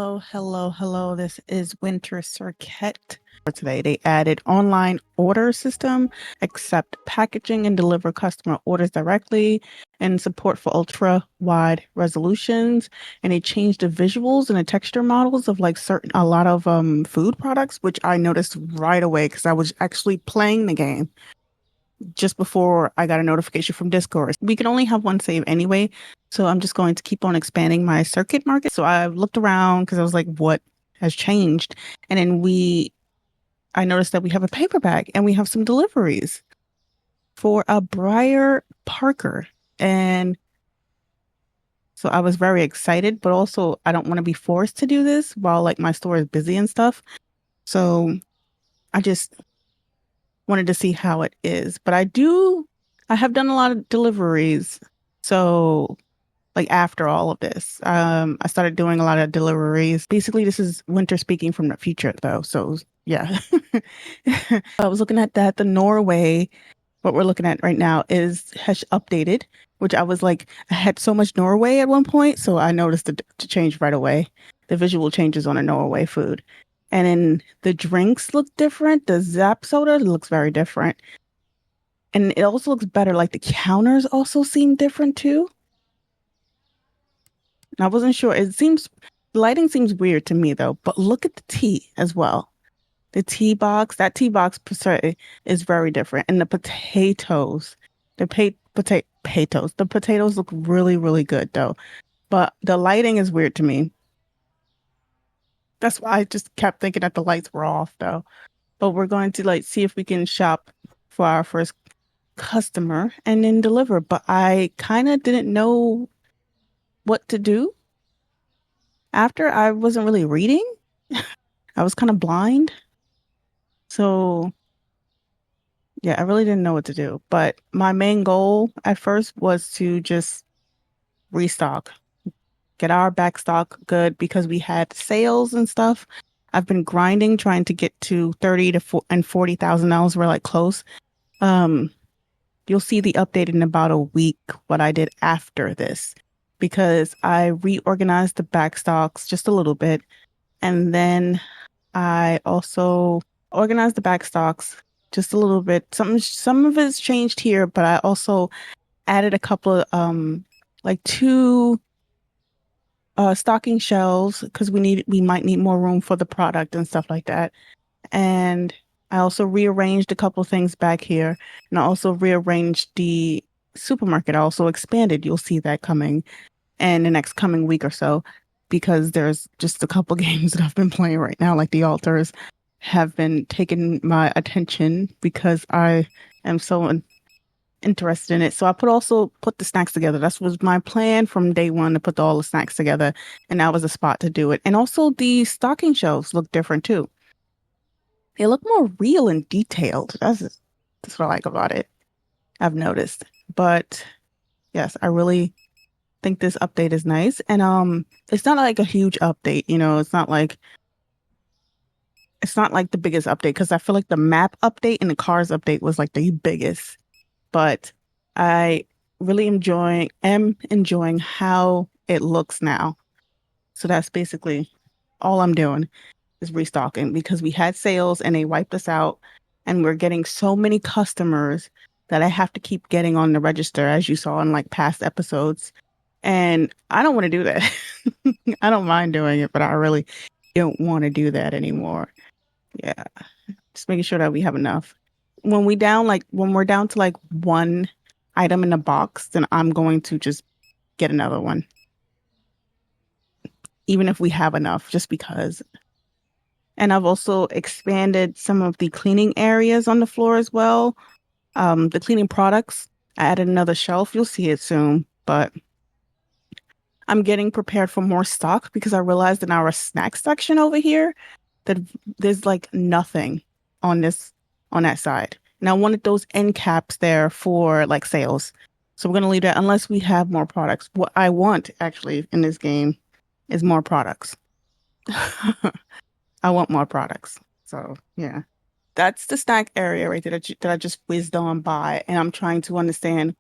Hello. This is WinterSerqet. For today, they added online order system, accept packaging and deliver customer orders directly, and support for ultra wide resolutions. And they changed the visuals and the texture models of like a lot of food products, which I noticed right away because I was actually playing the game just before I got a notification from Discord. We can only have one save anyway, so I'm just going to keep on expanding my Serqet Market. So I looked around because I was like, what has changed? And then I noticed that we have a paperback and we have some deliveries for a Briar Parker. And so I was very excited, but also I don't want to be forced to do this while like my store is busy and stuff. So I just wanted to see how it is. But I have done a lot of deliveries. So like after all of this, I started doing a lot of deliveries. Basically, this is Winter speaking from the future though. So yeah, I was looking at that. The Norway, what we're looking at right now has updated, which I was like, I had so much Norway at one point. So I noticed the change right away. The visual changes on a Norway food. And then the drinks look different. The Zap soda looks very different. And it also looks better. Like the counters also seem different too. And I wasn't sure. The lighting seems weird to me though. But look at the tea as well. That tea box per se is very different. And the potatoes, the potatoes look really, really good though. But the lighting is weird to me. That's why I just kept thinking that the lights were off though. But we're going to like see if we can shop for our first customer and then deliver. But I kind of didn't know what to do after. I wasn't really reading. I was kind of blind. So yeah, I really didn't know what to do. But my main goal at first was to just restock, get our back stock good because we had sales and stuff. I've been grinding, trying to get to 30 to $40,000. We're like close. You'll see the update in about a week, what I did after this, because I reorganized the back stocks just a little bit. And then I also organized the back stocks just a little bit. Some of it's changed here, but I also added a couple of like two stocking shelves because we might need more room for the product and stuff like that. And I also rearranged a couple things back here, and I also rearranged the supermarket. I also expanded. You'll see that coming in the next coming week or so, because there's just a couple games that I've been playing right now, like the altars have been taking my attention because I am so interested in it. So I also put the snacks together. That was my plan from day one, to put all the snacks together, and that was a spot to do it. And also the stocking shelves look different too. They look more real and detailed. That's what I like about it. I've noticed. But yes, I really think this update is nice. And it's not like a huge update, it's not like the biggest update, because I feel like the map update and the cars update was like the biggest. But I really am enjoying how it looks now. So that's basically all I'm doing is restocking, because we had sales and they wiped us out, and we're getting so many customers that I have to keep getting on the register, as you saw in like past episodes. And I don't want to do that. I don't mind doing it, but I really don't want to do that anymore. Yeah. Just making sure that we have enough. When we're down to like one item in the box, then I'm going to just get another one. Even if we have enough, just because. And I've also expanded some of the cleaning areas on the floor as well. The cleaning products, I added another shelf. You'll see it soon, but I'm getting prepared for more stock because I realized in our snack section over here that there's like nothing on that side. And I wanted those end caps there for like sales. So we're going to leave that unless we have more products. What I want actually in this game is more products. I want more products. So yeah, that's the snack area right there that I just whizzed on by, and I'm trying to understand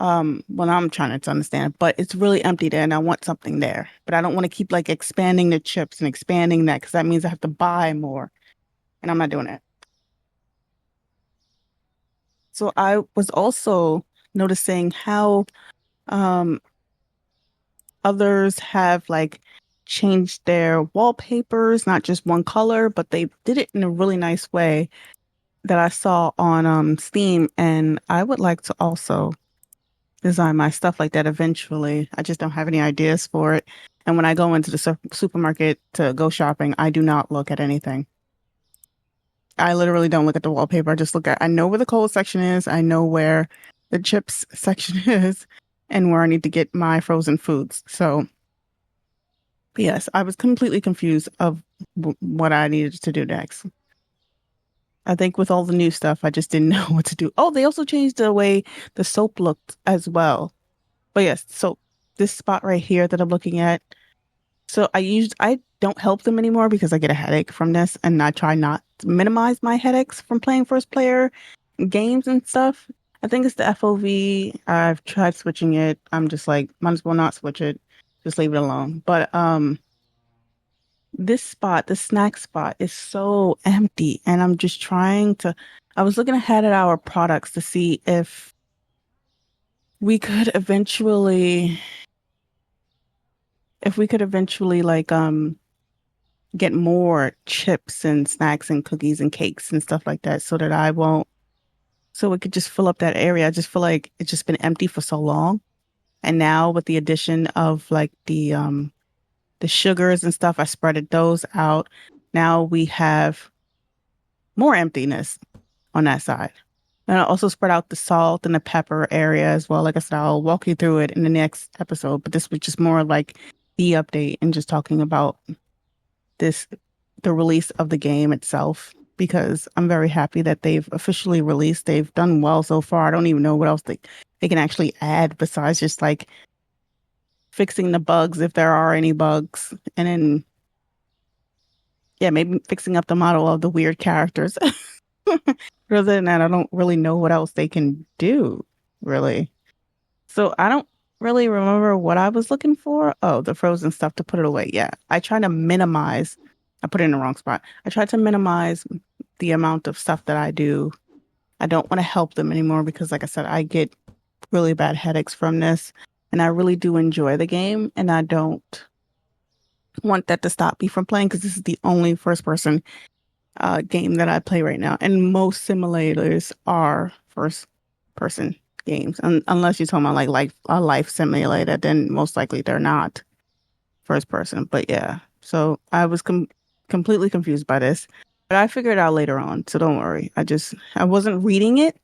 Well, I'm trying to understand, but it's really empty there and I want something there. But I don't want to keep like expanding the chips and expanding that because that means I have to buy more and I'm not doing it. So I was also noticing how um others have like changed their wallpapers, not just one color, but they did it in a really nice way that I saw on Steam, and I would like to also design my stuff like that eventually. I just don't have any ideas for it. And when I go into the supermarket to go shopping, I do not look at anything. I literally don't look at the wallpaper. I just look at, I know where the cold section is. I know where the chips section is and where I need to get my frozen foods. So, yes, I was completely confused of what I needed to do next. I think with all the new stuff, I just didn't know what to do. Oh, they also changed the way the soap looked as well. But yes, so this spot right here that I'm looking at, so I don't help them anymore because I get a headache from this, and I try not to minimize my headaches from playing first player games and stuff. I think it's the FOV. I've tried switching it. I'm just like, might as well not switch it. Just leave it alone. But this spot, the snack spot, is so empty, and I'm just trying to. I was looking ahead at our products to see if we could eventually, like get more chips and snacks and cookies and cakes and stuff like that, so that I won't. So it could just fill up that area. I just feel like it's just been empty for so long, and now with the addition of like the sugars and stuff, I spreaded those out. Now we have more emptiness on that side. And I also spread out the salt and the pepper area as well. Like I said, I'll walk you through it in the next episode, but this was just more like the update and just talking about this, the release of the game itself, because I'm very happy that they've officially released. They've done well so far. I don't even know what else they can actually add besides just like fixing the bugs if there are any bugs. And then, yeah, maybe fixing up the model of the weird characters. Other than that, I don't really know what else they can do, really. So I don't really remember what I was looking for. Oh, the frozen stuff to put it away. Yeah, I try to minimize. I put it in the wrong spot. I try to minimize the amount of stuff that I do. I don't want to help them anymore because, like I said, I get really bad headaches from this, and I really do enjoy the game, and I don't want that to stop me from playing because this is the only first person game that I play right now. And most simulators are first person games. Unless you're talking about like a life simulator, then most likely they're not first person. But yeah, so I was completely confused by this, but I figured it out later on. So don't worry. I wasn't reading it.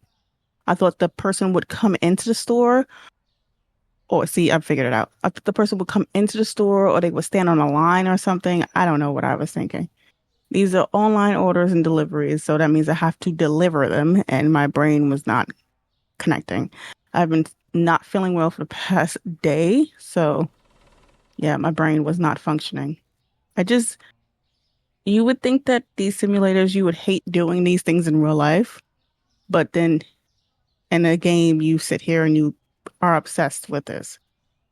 I thought the person would come into the store. Or see, I figured it out. I thought the person would come into the store or they would stand on a line or something. I don't know what I was thinking. These are online orders and deliveries, so that means I have to deliver them, and my brain was not connecting. I've been not feeling well for the past day, so yeah, my brain was not functioning. I just, you would think that these simulators, you would hate doing these things in real life, but then in a game, you sit here and you are obsessed with this.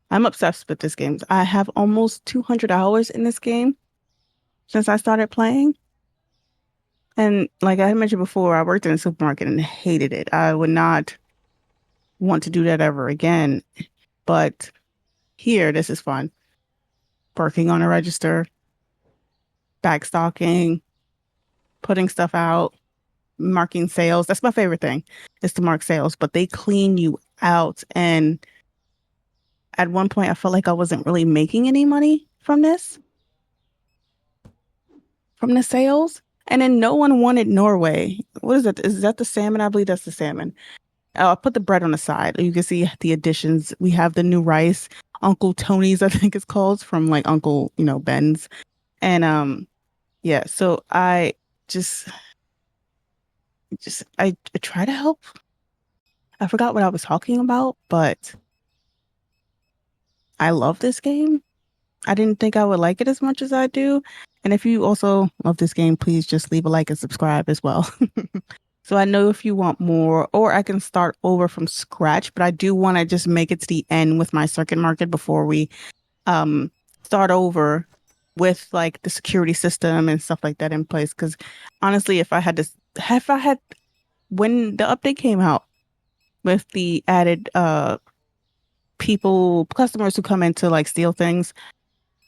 I'm obsessed with this game. I have almost 200 hours in this game since I started playing. And like I mentioned before, I worked in a supermarket and hated it. I would not want to do that ever again. But here, this is fun. Working on a register, backstocking, putting stuff out, marking sales. That's my favorite thing, is to mark sales, but they clean you out. And at one point, I felt like I wasn't really making any money from the sales. And then no one wanted Norway. What is that? Is that the salmon? I believe that's the salmon. I'll put the bread on the side. You can see the additions. We have the new rice, Uncle Tony's, I think it's called, from like Uncle, Ben's. And yeah, so I just I try to help. I forgot what I was talking about, but I love this game. I didn't think I would like it as much as I do. And if you also love this game, please just leave a like and subscribe as well. So I know if you want more, or I can start over from scratch, but I do want to just make it to the end with my Serqet Market before we um start over with like the security system and stuff like that in place. Because honestly, if I had when the update came out with the added customers who come in to like steal things,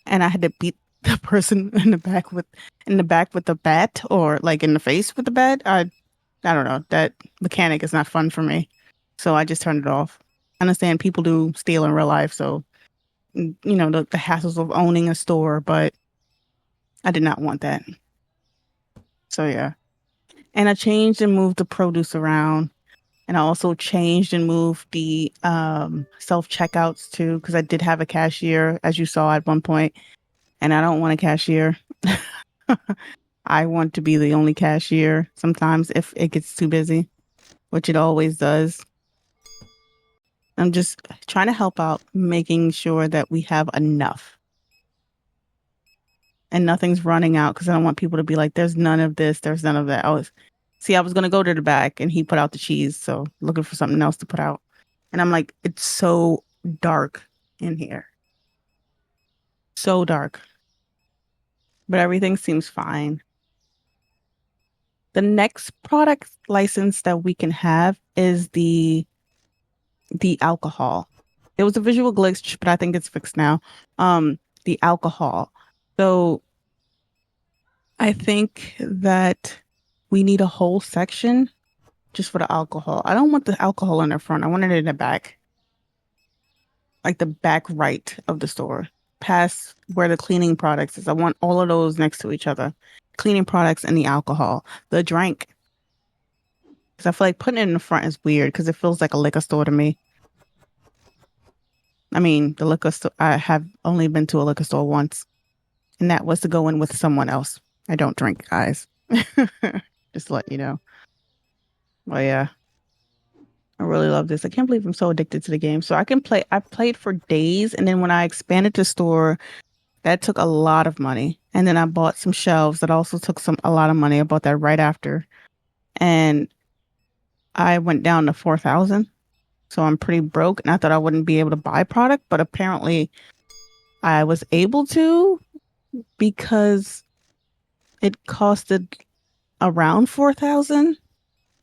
and I had to beat the person in the back with the bat, or like in the face with the bat, I don't know. That mechanic is not fun for me. So I just turned it off. I understand people do steal in real life, so the hassles of owning a store, but I did not want that. So yeah. And I changed and moved the produce around. And I also changed and moved the self-checkouts too, because I did have a cashier, as you saw at one point, and I don't want a cashier. I want to be the only cashier sometimes if it gets too busy, which it always does. I'm just trying to help out, making sure that we have enough and nothing's running out, because I don't want people to be like, there's none of this, there's none of that. I was going to go to the back and he put out the cheese. So looking for something else to put out. And I'm like, it's so dark in here. So dark. But everything seems fine. The next product license that we can have is the alcohol. It was a visual glitch, but I think it's fixed now. The alcohol. So I think that we need a whole section just for the alcohol. I don't want the alcohol in the front. I want it in the back, like the back right of the store, past where the cleaning products is. I want all of those next to each other. Cleaning products and the alcohol, the drink. Because I feel like putting it in the front is weird because it feels like a liquor store to me. I mean, the liquor store, I have only been to a liquor store once, and that was to go in with someone else. I don't drink, guys. Just to let you know. Well, yeah, I really love this. I can't believe I'm so addicted to the game. So I played for days, and then when I expanded the store, that took a lot of money. And then I bought some shelves that also took a lot of money. I bought that right after. And I went down to 4,000. So I'm pretty broke, and I thought I wouldn't be able to buy product, but apparently I was able to, because it costed around 4,000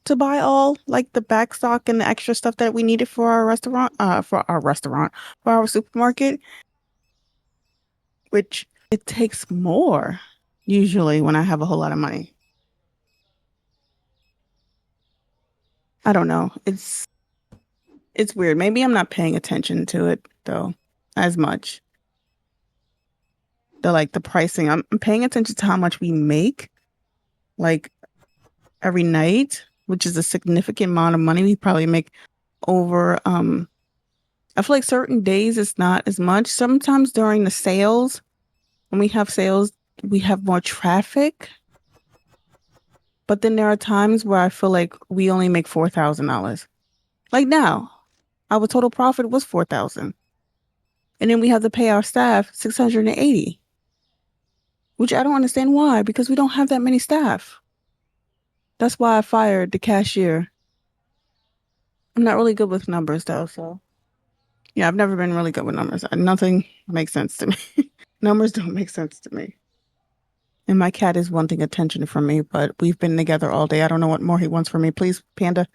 to buy all like the back stock and the extra stuff that we needed for our for our supermarket, which it takes more usually when I have a whole lot of money. I don't know. It's weird. Maybe I'm not paying attention to it though as much. The pricing. I'm paying attention to how much we make like every night, which is a significant amount of money. We probably make over I feel like certain days it's not as much. Sometimes during the sales, when we have sales, we have more traffic. But then there are times where I feel like we only make $4,000. Like now, our total profit was 4,000. And then we have to pay our staff 680, which I don't understand why, because we don't have that many staff. That's why I fired the cashier. I'm not really good with numbers though, so yeah, I've never been really good with numbers. Nothing makes sense to me. Numbers don't make sense to me. And my cat is wanting attention from me, but we've been together all day. I don't know what more he wants from me. Please, Panda.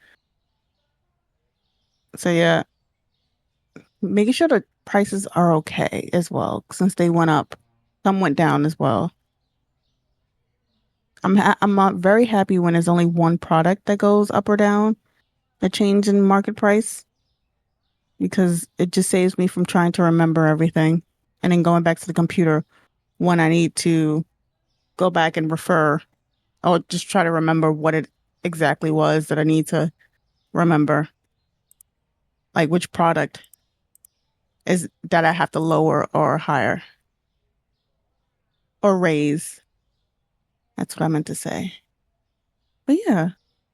So yeah, making sure the prices are okay as well, since they went up. Some went down as well. I'm not very happy when there's only one product that goes up or down, a change in market price, because it just saves me from trying to remember everything and then going back to the computer when I need to go back and refer or just try to remember what it exactly was that I need to remember. Like which product is that I have to lower or higher or raise. That's what I meant to say. But yeah,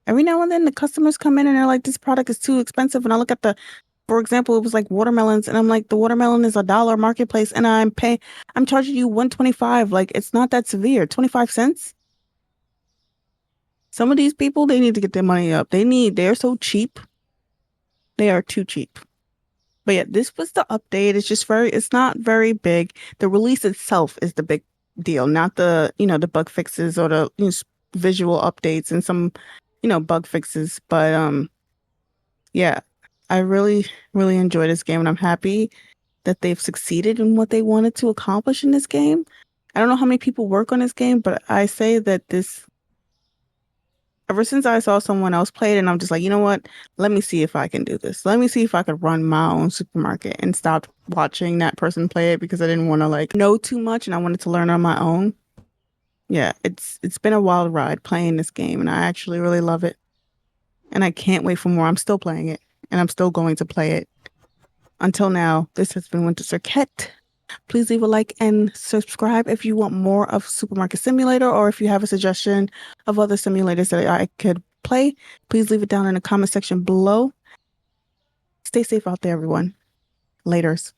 every now and then the customers come in and they're like, this product is too expensive. And I look at for example, it was like watermelons, and I'm like, the watermelon is $1 marketplace, and I'm charging you 125. Like, it's not that severe. 25 cents. Some of these people, they need to get their money up. They're so cheap. They are too cheap. But yeah, this was the update. It's not very big. The release itself is the big deal, not the bug fixes or the visual updates and some, bug fixes. But yeah, I really, really enjoy this game and I'm happy that they've succeeded in what they wanted to accomplish in this game. I don't know how many people work on this game, but I say that ever since I saw someone else play it, and I'm just like, you know what? Let me see if I can do this. Let me see if I could run my own supermarket and stop watching that person play it because I didn't want to like know too much and I wanted to learn on my own. Yeah, it's been a wild ride playing this game and I actually really love it. And I can't wait for more. I'm still playing it and I'm still going to play it. Until now, this has been Winter Serqet. Please leave a like and subscribe if you want more of Supermarket Simulator or if you have a suggestion of other simulators that I could play. Please leave it down in the comment section below. Stay safe out there, everyone. Laters.